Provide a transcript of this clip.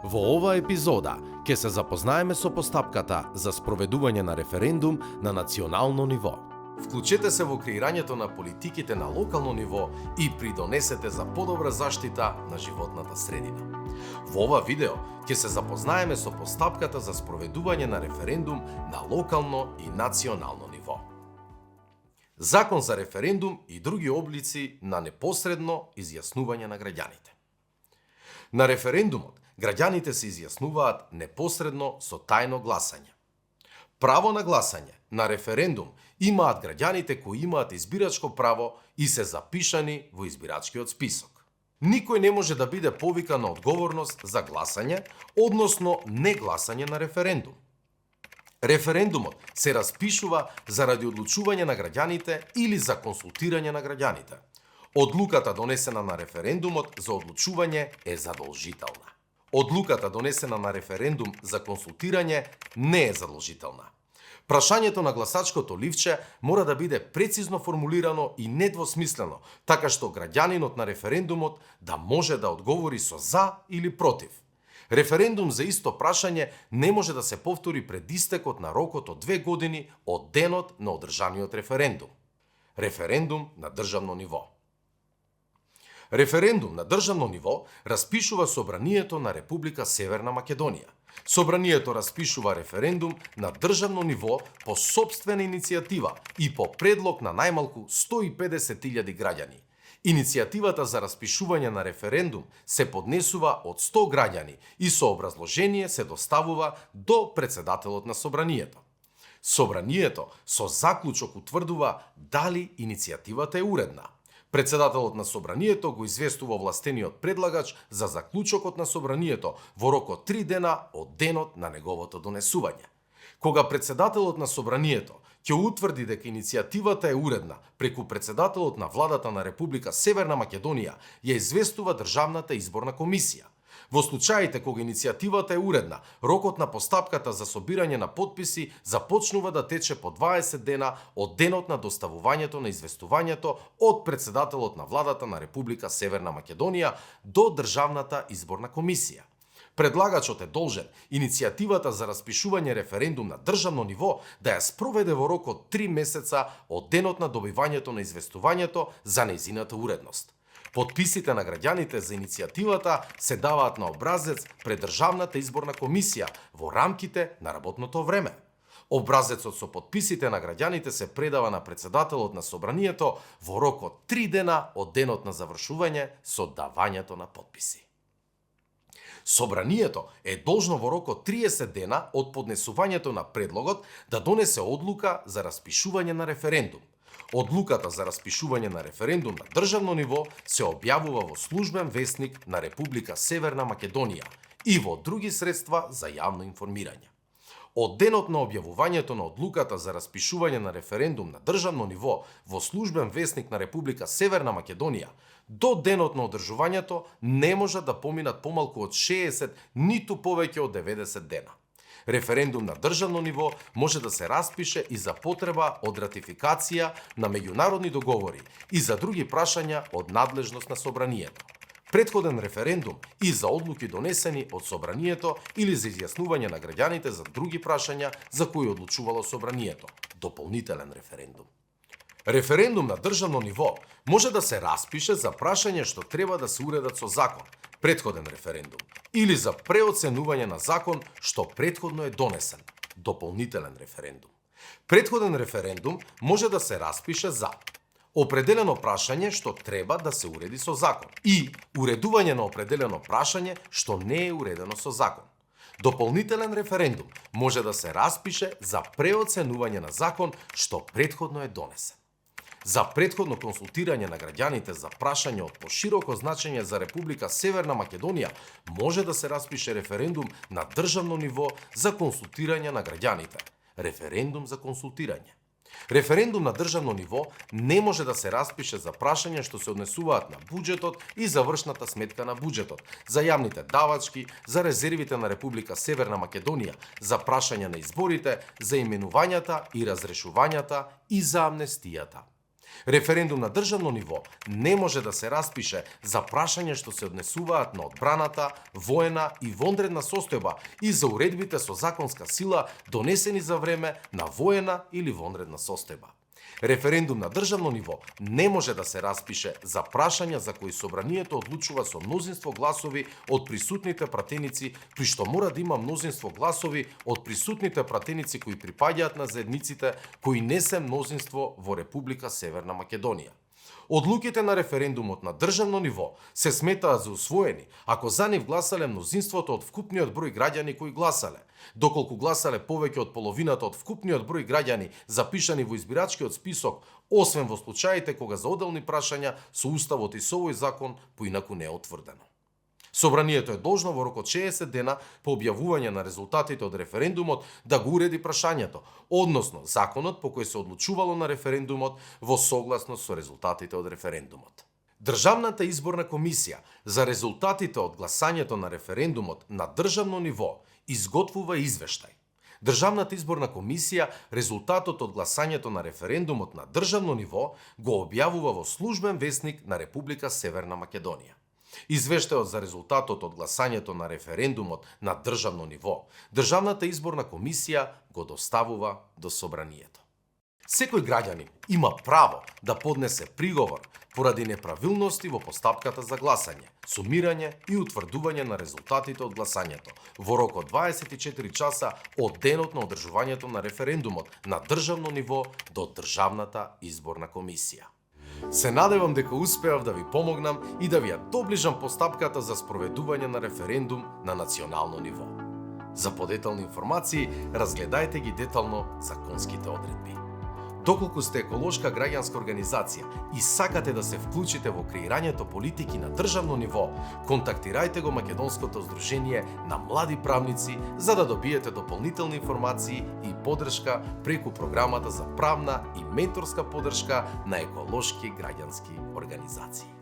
Во оваа епизода ќе се запознаеме со постапката за спроведување на референдум на национално ниво. Вклучете се во креирањето на политиките на локално ниво и придонесете за подобра заштита на животната средина. Во ова видео ќе се запознаеме со постапката за спроведување на референдум на локално и национално ниво. Закон за референдум и други облици на непосредно изјаснување на граѓаните. На референдумот граѓаните се изјаснуваат непосредно со тајно гласање. Право на гласање на референдум имаат граѓаните кои имаат избирачко право и се запишани во избирачкиот список. Никој не може да биде повикан на одговорност за гласање, односно негласање на референдум. Референдумот се распишува заради одлучување на граѓаните или за консултирање на граѓаните. Одлуката донесена на референдумот за одлучување е задолжителна. Одлуката донесена на референдум за консултирање не е задолжителна. Прашањето на гласачкото ливче мора да биде прецизно формулирано и недвосмислено, така што граѓанинот на референдумот да може да одговори со за или против. Референдум за исто прашање не може да се повтори пред истекот на рокот од 2 години од денот на одржаниот референдум. Референдум на државно ниво. Референдум на државно ниво распишува Собранието на Република Северна Македонија. Собранието распишува референдум на државно ниво по сопствена иницијатива и по предлог на најмалку 150.000 граѓани. Иницијативата за распишување на референдум се поднесува од 100 граѓани и со образложение се доставува до председателот на Собранието. Собранието со заклучок утврдува дали иницијативата е уредна. Председателот на Собранието го известува овластениот предлагач за заклучокот на Собранието во рок од 3 дена од денот на неговото донесување. Кога председателот на Собранието ќе утврди дека иницијативата е уредна, преку председателот на владата на Република Северна Македонија ја известува Државната изборна комисија. Во случаите кога иницијативата е уредна, рокот на постапката за собирање на потписи започнува да тече по 20 дена од денот на доставувањето на известувањето од председателот на владата на Република Северна Македонија до Државната изборна комисија. Предлагачот е должен иницијативата за распишување референдум на државно ниво да ја спроведе во рок од 3 месеца од денот на добивањето на известувањето за нејзината уредност. Потписите на граѓаните за иницијативата се даваат на образец пред Државната изборна комисија во рамките на работното време. Образецот со потписите на граѓаните се предава на председателот на Собранието во рок од 3 дена од денот на завршување со давањето на потписи. Собранието е должно во рок од 30 дена од поднесувањето на предлогот да донесе одлука за распишување на референдум. Одлуката за распишување на референдум на државно ниво се објавува во службен весник на Република Северна Македонија и во други средства за јавно информирање. Од денот на објавувањето на одлуката за распишување на референдум на државно ниво во службен весник на Република Северна Македонија до денот на одржувањето не може да поминат помалку од 60 ниту повеќе од 90 дена. Референдум на државно ниво може да се распише и за потреба од ратификација на меѓународни договори и за други прашања од надлежност на Собранието. Претходен референдум и за одлуки донесени од Собранието или за изјаснување на граѓаните за други прашања за кои одлучувало Собранието. Дополнителен референдум. Референдум на државно ниво може да се распише за прашања што треба да се уредат со закон, претходен референдум, или за преоценување на закон што претходно е донесен, дополнителен референдум. Претходен референдум може да се распише за определено прашање што треба да се уреди со закон и уредување на определено прашање што не е уредено со закон. Дополнителен референдум може да се распише за преоценување на закон што претходно е донесен. За претходно консултирање на граѓаните за прашање од пошироко значење за Република Северна Македонија може да се распише референдум на државно ниво за консултирање на граѓаните. Референдум за консултирање. Референдум на државно ниво не може да се распише за прашања што се однесуваат на буџетот и завршната сметка на буџетот, за јавните давачки, за резервите на Република Северна Македонија, за прашања на изборите, за именувањата и разрешувањата и за амнестијата. Референдум на државно ниво не може да се распише за прашања што се однесуваат на одбраната, воена и вонредна состојба и за уредбите со законска сила донесени за време на воена или вонредна состојба. Референдум на државно ниво не може да се распише за прашања за кои собранието одлучува со мнозинство гласови од присутните пратеници, при што мора да има мнозинство гласови од присутните пратеници кои припаѓаат на заедниците кои не се мнозинство во Република Северна Македонија. Одлуките на референдумот на државно ниво се сметаат за усвоени ако за нив гласале мнозинството од вкупниот број граѓани кои гласале. Доколку гласале повеќе од половината од вкупниот број граѓани запишани во избирачкиот список, освен во случаите кога за одделни прашања со уставот и со овој закон поинаку не е утврдено. Собранието е должно во рок од 60 дена по објавување на резултатите од референдумот да го уреди прашањето, односно законот по кој се одлучувало на референдумот во согласност со резултатите од референдумот. Државната изборна комисија за резултатите од гласањето на референдумот на државно ниво изготвува извештај. Државната изборна комисија резултатот од гласањето на референдумот на државно ниво го објавува во службен весник на Република Северна Македонија. Извештајот за резултатот од гласањето на референдумот на државно ниво, Државната изборна комисија го доставува до собранието. Секој граѓанин има право да поднесе приговор поради неправилности во постапката за гласање, сумирање и утврдување на резултатите од гласањето во рок од 24 часа од денот на одржувањето на референдумот на државно ниво до Државната изборна комисија. Се надевам дека успеав да ви помогнам и да ви ја доближам постапката за спроведување на референдум на национално ниво. За подетални информации, разгледајте ги детално законските одредби. Доколку сте еколошка граѓанска организација и сакате да се вклучите во креирањето политики на државно ниво, контактирајте го Македонското здружение на млади правници за да добиете дополнителни информации и поддршка преку програмата за правна и менторска поддршка на еколошки граѓански организации.